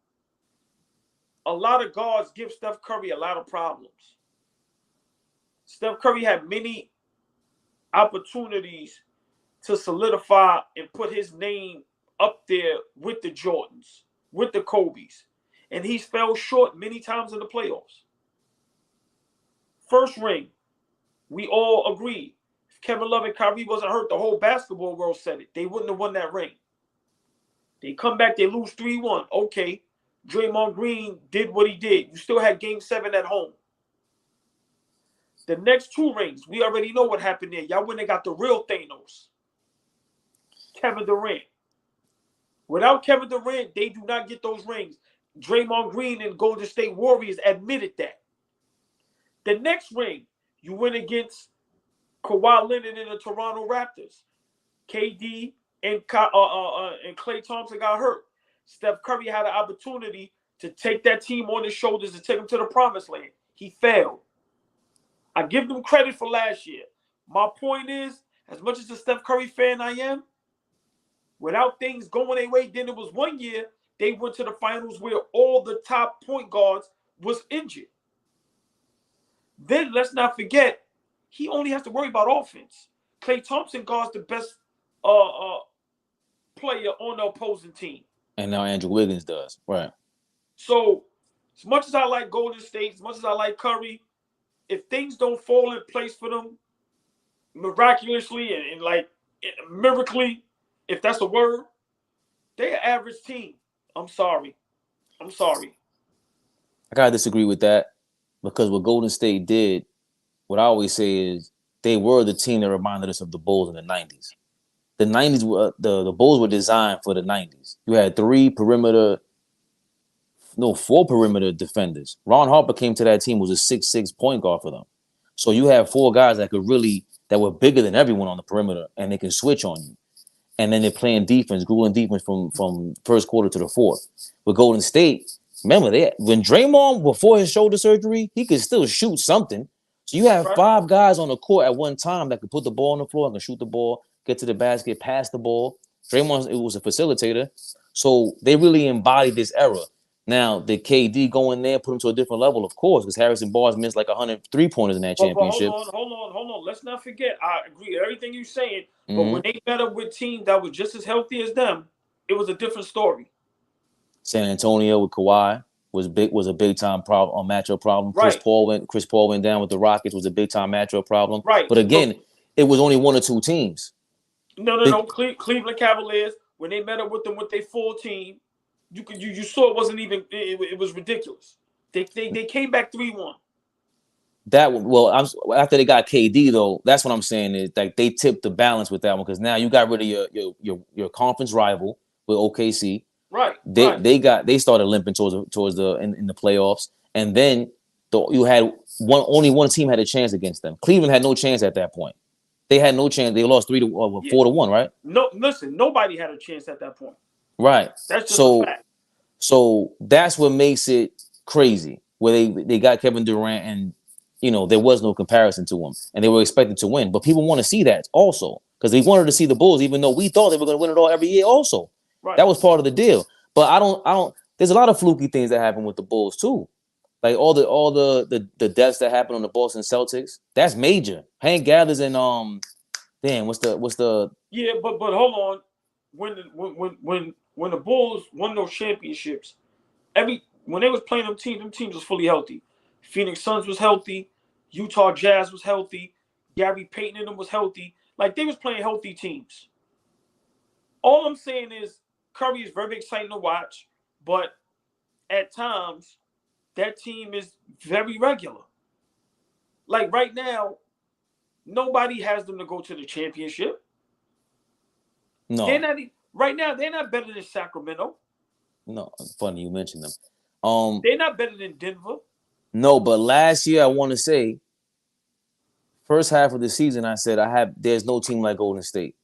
a lot of guards give Steph Curry a lot of problems. Steph Curry had many opportunities to solidify and put his name up there with the Jordans, with the Kobes. And he's fell short many times in the playoffs. First ring, we all agreed. If Kevin Love and Kyrie wasn't hurt, the whole basketball world said it. They wouldn't have won that ring. They come back, they lose 3-1. Okay, Draymond Green did what he did. You still had Game 7 at home. The next 2 rings, we already know what happened there. Y'all went and got the real Thanos. Kevin Durant. Without Kevin Durant, they do not get those rings. Draymond Green and Golden State Warriors admitted that. The next ring, you went against Kawhi Leonard and the Toronto Raptors. KD and Klay Thompson got hurt. Steph Curry had an opportunity to take that team on his shoulders and take them to the promised land. He failed. I give them credit for last year. My point is, as much as a Steph Curry fan I am, without things going their way, then it was one year they went to the finals where all the top point guards was injured. Then let's not forget, he only has to worry about offense. Klay Thompson guards the best player on the opposing team. And now Andrew Wiggins does. Right. So, as much as I like Golden State, as much as I like Curry, if things don't fall in place for them miraculously and miraculously, if that's a word, they're an average team. I'm sorry. I gotta disagree with that because what Golden State did, what I always say is they were the team that reminded us of the Bulls in the 90s. The 90s were the Bulls were designed for the 90s. You had 4 perimeter defenders. Ron Harper came to that team, was a 6'6" point guard for them. So you have 4 guys that were bigger than everyone on the perimeter, and they can switch on you. And then they're playing defense, grueling defense from first quarter to the fourth. With Golden State, remember when Draymond, before his shoulder surgery, he could still shoot something. So you have Right. 5 guys on the court at one time that can put the ball on the floor, can shoot the ball, get to the basket, pass the ball. Draymond, it was a facilitator. So they really embodied this era. Now, did KD go in there, put him to a different level? Of course, because Harrison Barnes missed like 103 pointers in that But hold championship. on, hold on. Let's not forget. I agree with everything you're saying. But when Mm-hmm. they met up with teams that was just as healthy as them, it was a different story. San Antonio with Kawhi was a big time problem, a matchup problem. Right. Chris Paul went down with the Rockets, was a big time matchup problem. Right. But But again, it was only 1 or 2 teams. no. Cleveland Cavaliers, when they met up with them with their full team, you saw it wasn't even it was ridiculous. They came back 3-1. After they got KD though, that's what I'm saying is like they tipped the balance with that one because now you got rid of your conference rival with OKC. Right. They started limping towards the in the playoffs, and then you had only one team had a chance against them. Cleveland had no chance at that point. They had no chance. They lost 4-1, right? No, listen, nobody had a chance at that point. Right. That's just a So fact. so that's what makes it crazy. Where they got Kevin Durant and there was no comparison to him, and they were expected to win. But people want to see that also because they wanted to see the Bulls, even though we thought they were going to win it all every year. Also, Right. that was part of the deal. But I don't. There's a lot of fluky things that happen with the Bulls too, like all the deaths that happened on the Boston Celtics. That's major. Hank Gathers and damn, what's the Yeah, but hold on. When the Bulls won those championships, when they was playing them teams was fully healthy. Phoenix Suns was healthy, Utah Jazz was healthy, Gary Payton and them was healthy. Like they was playing healthy teams. All I'm saying is Curry is very exciting to watch, but at times that team is very regular. Like right now, nobody has them to go to the championship. They're no not right now. They're not better than Sacramento. no. Funny you mentioned them. They're not better than Denver. No, but last year I want to say first half of the season I said there's no team like Golden State.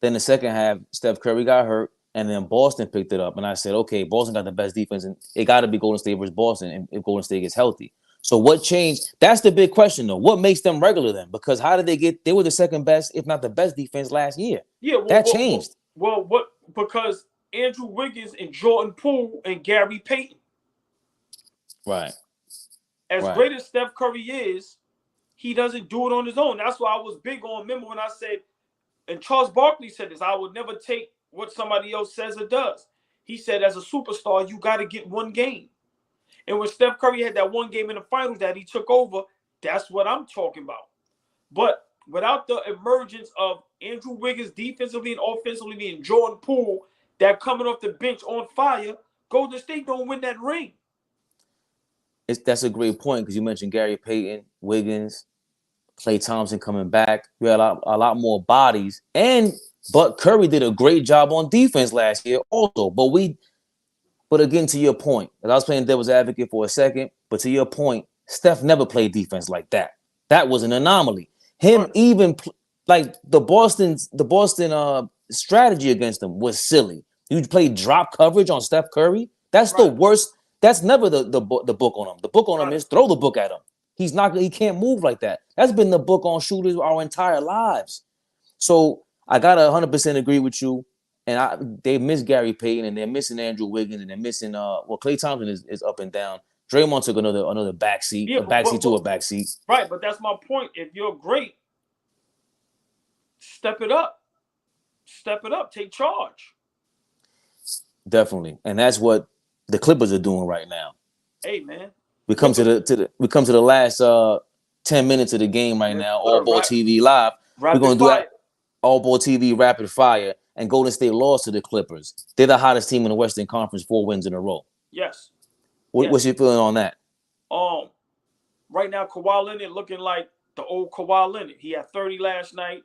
Then the second half, Steph Curry got hurt, and then Boston picked it up. And I said, okay, Boston got the best defense, and it got to be Golden State versus Boston, and if Golden State gets healthy. So what changed? That's the big question, though. What makes them regular then? Because how did they get? They were the second best, if not the best defense last year. Yeah, That changed. what? Because Andrew Wiggins and Jordan Poole and Gary Payton. Right. As Right. great as Steph Curry is, he doesn't do it on his own. That's why I was big on. Remember when I said, and Charles Barkley said this: I would never take what somebody else says or does. He said, as a superstar, you got to get one game. And when Steph Curry had that one game in the finals that he took over, that's what I'm talking about. But without the emergence of Andrew Wiggins defensively and offensively and Jordan Poole that coming off the bench on fire, Golden State don't win that ring. That's a great point because you mentioned Gary Payton, Wiggins, Klay Thompson coming back. You had a lot more bodies, but Curry did a great job on defense last year also. But again, to your point, as I was playing devil's advocate for a second, but to your point, Steph never played defense like that. That was an anomaly. Him even like the Boston strategy against him was silly. You play drop coverage on Steph Curry. That's the worst. That's never the book on him. The book on him is throw the book at him. He can't move like that. That's been the book on shooters our entire lives. So I gotta 100% agree with you. And they miss Gary Payton and they're missing Andrew Wiggins and they're missing Klay Thompson is up and down. Draymond took another backseat, Yeah, a backseat. Right, but that's my point. If you're great, step it up. Step it up. Take charge. Definitely. And that's what the Clippers are doing right now. Hey man. We come to the last 10 minutes of the game right now. AllBallTV live. We're gonna do that. AllBallTV rapid fire. And Golden State lost to the Clippers. They're the hottest team in the Western Conference, 4 wins in a row. Yes. What's your feeling on that? Right now, Kawhi Leonard looking like the old Kawhi Leonard. He had 30 last night.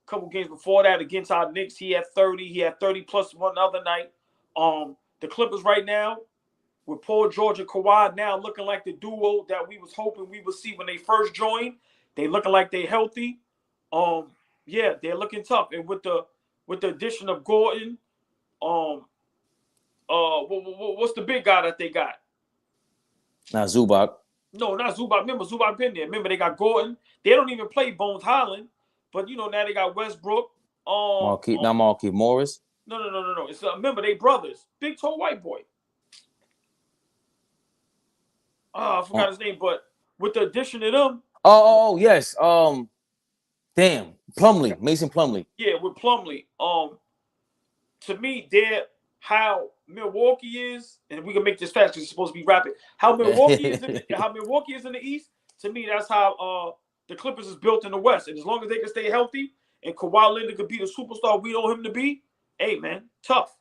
A couple games before that against our Knicks, he had 30. He had 30 plus one other night. The Clippers right now, with Paul George and Kawhi now looking like the duo that we was hoping we would see when they first joined. They looking like they healthy. Yeah, they're looking tough. And with the addition of Gordon, what's the big guy that they got? Now Zubac. No, not Zubac. Remember, Zubac been there. Remember, they got Gordon. They don't even play Bones Highland, but now they got Westbrook. Not Marquise Morris. No. It's remember they brothers. Big tall white boy. I forgot his name, but with the addition of them. Yes. Damn, Plumlee, Mason Plumlee. Yeah, with Plumlee. To me, they're how Milwaukee is, and we can make this fast because it's supposed to be rapid. How Milwaukee is in the East. To me, that's how the Clippers is built in the West. And as long as they can stay healthy and Kawhi Leonard could be the superstar we know him to be, hey man, tough.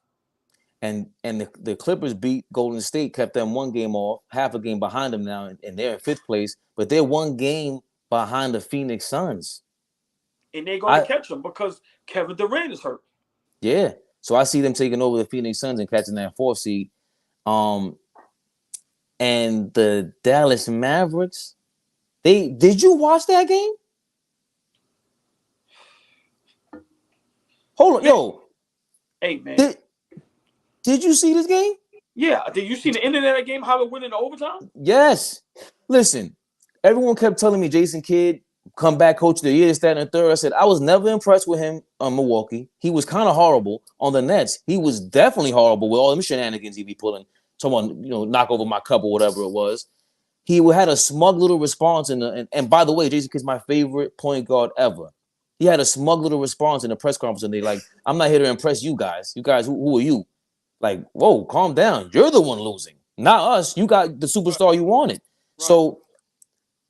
And the Clippers beat Golden State, kept them one game off, half a game behind them now, and they're in 5th place. But they're one game behind the Phoenix Suns. And they're going to catch them because Kevin Durant is hurt. Yeah. So I see them taking over the Phoenix Suns and catching that 4th seed. And the Dallas Mavericks, did you watch that game? Hold on, yo. Hey man. Did you see this game? Yeah. Did you see the end of that game, how it went into overtime? Yes. Listen, everyone kept telling me Jason Kidd, comeback coach of the year, this, that, and the third. I said I was never impressed with him on Milwaukee. He was kind of horrible on the Nets. He was definitely horrible with all them shenanigans he be pulling. Someone, knock over my cup or whatever it was. He had a smug little response and by the way, Jason Kidd's my favorite point guard ever. He had a smug little response in the press conference, and they like, I'm not here to impress you guys. You guys, who are you? Like, whoa, calm down. You're the one losing, not us. You got the superstar you wanted. Right. So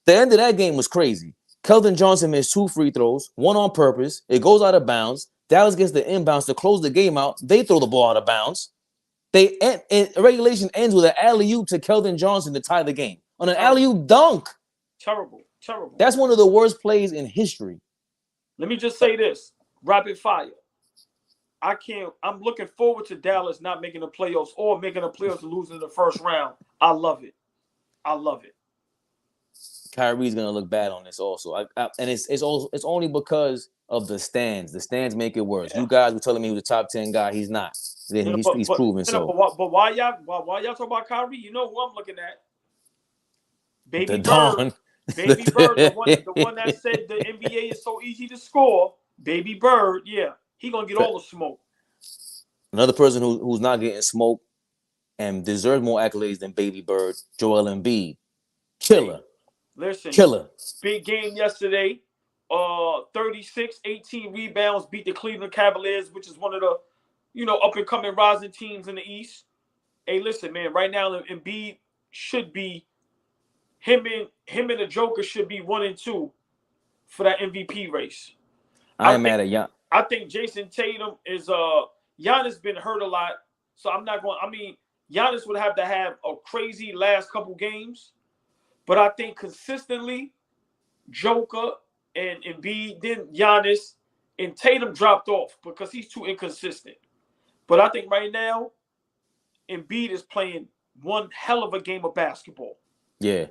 the end of that game was crazy. Keldon Johnson missed 2 free throws, one on purpose. It goes out of bounds. Dallas gets the inbounds to close the game out. They throw the ball out of bounds. Regulation ends with an alley-oop to Keldon Johnson to tie the game on an alley-oop dunk. Terrible. That's one of the worst plays in history. Let me just say this, rapid fire. I'm looking forward to Dallas not making the playoffs or making the playoffs and losing in the first round. I love it. Kyrie's gonna look bad on this also, and it's only because of the stands. The stands make it worse. Yeah. You guys were telling me he was a top 10 guy. He's not. He's proven so. But why y'all talk about Kyrie? You know who I'm looking at? Baby the Bird. Dawn. Baby Bird, the one that said the NBA is so easy to score. Baby Bird, yeah, he gonna get all the smoke. Another person who's not getting smoke and deserves more accolades than Baby Bird, Joel Embiid. Killer. Listen, killer. Big game yesterday. 36, 18 rebounds, beat the Cleveland Cavaliers, which is one of the, up and coming rising teams in the East. Hey, listen, man, right now Embiid should be him and the Joker should be 1 and 2 for that MVP race. I mad at Gian. I think Jason Tatum is Giannis been hurt a lot, so I'm not going. I mean, Giannis would have to have a crazy last couple games, but I think consistently, Joker and Embiid, then Giannis, and Tatum dropped off because he's too inconsistent. But I think right now, Embiid is playing one hell of a game of basketball. Yeah,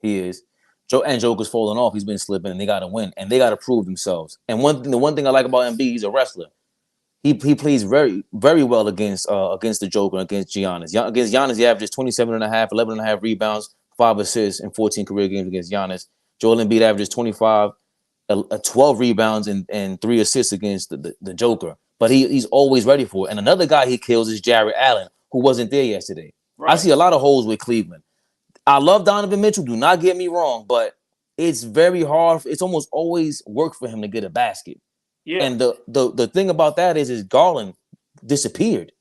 he is. Joker's falling off. He's been slipping, and they got to win, and they got to prove themselves. And the one thing I like about Embiid, he's a wrestler. He plays very, very well against the Joker and against Giannis. Against Giannis, he averages 27.5, 11.5 rebounds, 5 assists in 14 career games against Giannis. Joel Embiid averages 25, 12 rebounds and 3 assists against the Joker. But he's always ready for it. And another guy he kills is Jarrett Allen, who wasn't there yesterday. Right. I see a lot of holes with Cleveland. I love Donovan Mitchell. Do not get me wrong, but it's very hard. It's almost always work for him to get a basket. Yeah. And the thing about that is Garland disappeared.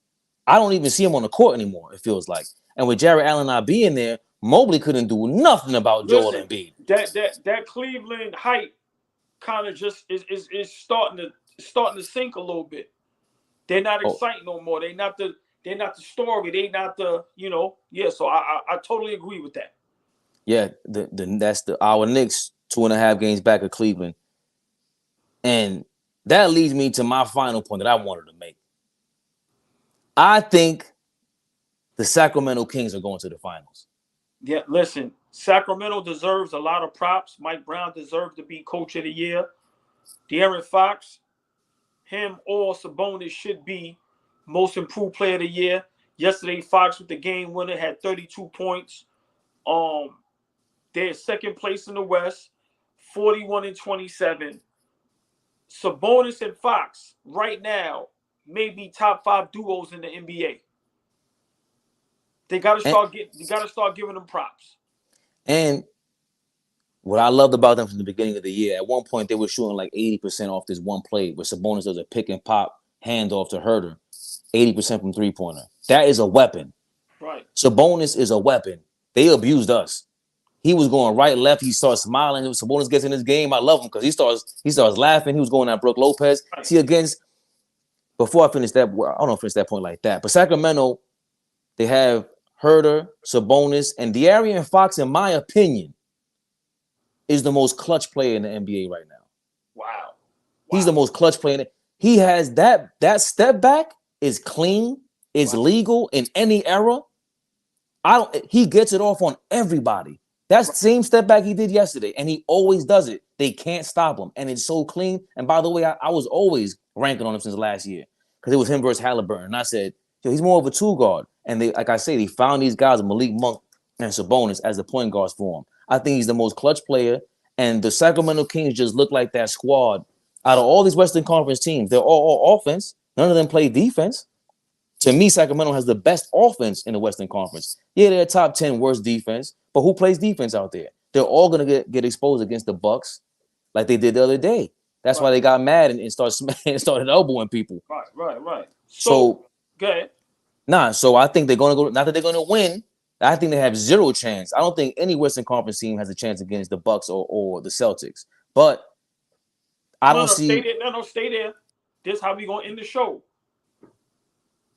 I don't even see him on the court anymore, it feels like. And with Jarrett Allen not being there, Mobley couldn't do nothing about Joel Embiid. That Cleveland hype kind of just is starting to sink a little bit. They're not exciting no more. They're not the story. They not the, yeah. So I totally agree with that. Yeah, that's our Knicks 2.5 games back of Cleveland. And that leads me to my final point that I wanted to make. I think the Sacramento Kings are going to the finals. Yeah, listen, Sacramento deserves a lot of props. Mike Brown deserves to be coach of the year. De'Aaron Fox, him or Sabonis should be most improved player of the year. Yesterday, Fox with the game winner had 32 points. They're second place in the West, 41-27. Sabonis and Fox right now may be top 5 duos in the NBA. They gotta start giving them props. And what I loved about them from the beginning of the year, at one point they were shooting like 80% off this one play where Sabonis does a pick and pop handoff to Herter, 80% from three-pointer. That is a weapon. Right. Sabonis is a weapon. They abused us. He was going right, left. He starts smiling. If Sabonis gets in this game, I love him because he starts laughing. He was going at Brook Lopez. Right. See, before I finish that, I don't finish that point like that. But Sacramento, they have Herter, Sabonis, and De'Aaron Fox, in my opinion, is the most clutch player in the NBA right now. Wow. He's the most clutch player. He has that step back is clean, is legal in any era. He gets it off on everybody. That same step back he did yesterday, and he always does it. They can't stop him, and it's so clean. And by the way, I was always ranking on him since last year because it was him versus Halliburton. And I said, he's more of a two guard. And they, like I say, they found these guys, Malik Monk and Sabonis, as the point guards for him. I think he's the most clutch player. And the Sacramento Kings just look like that squad. Out of all these Western Conference teams, they're all offense. None of them play defense. To me, Sacramento has the best offense in the Western Conference. Yeah, they're top 10 worst defense, but who plays defense out there? They're all going to get exposed against the Bucks like they did the other day. That's why they got mad and started elbowing people. Right. So go ahead. So I think they're going to go, not that they're going to win. I think they have zero chance. I don't think any Western Conference team has a chance against the Bucks or the Celtics. But I don't see. Stay there. This is how we going to end the show.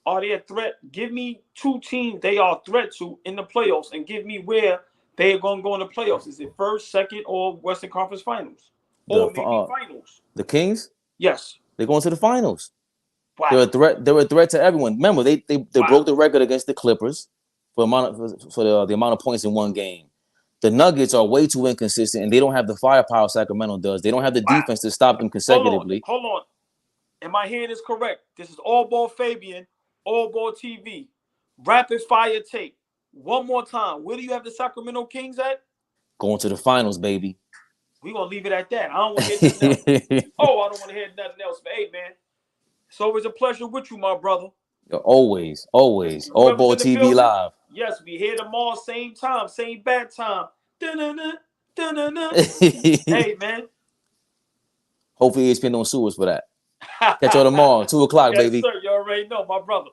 Are they a threat? Give me 2 teams they are a threat to in the playoffs and give me where they are going to go in the playoffs. Is it first, second, or Western Conference Finals? Or maybe finals. The Kings? Yes. They're going to the finals. Wow. They're a threat to everyone. Remember, they broke the record against the Clippers for the amount of points in one game. The Nuggets are way too inconsistent, and they don't have the firepower Sacramento does. They don't have the defense to stop them consecutively. Hold on. Am I hearing this correct? This is AllBall Fabian, AllBallTV. Rapid fire tape. One more time. Where do you have the Sacramento Kings at? Going to the finals, baby. We're going to leave it at that. I don't want to hear nothing else. I don't want to hear nothing else. But hey, man, it's always a pleasure with you, my brother. Always. AllBallTV live. Yes, we here tomorrow, same time, same bad time. Hey, man. Hopefully ESPN don't sue us for that. Catch y'all tomorrow, 2:00, yes, baby. Sir, you already know, my brother.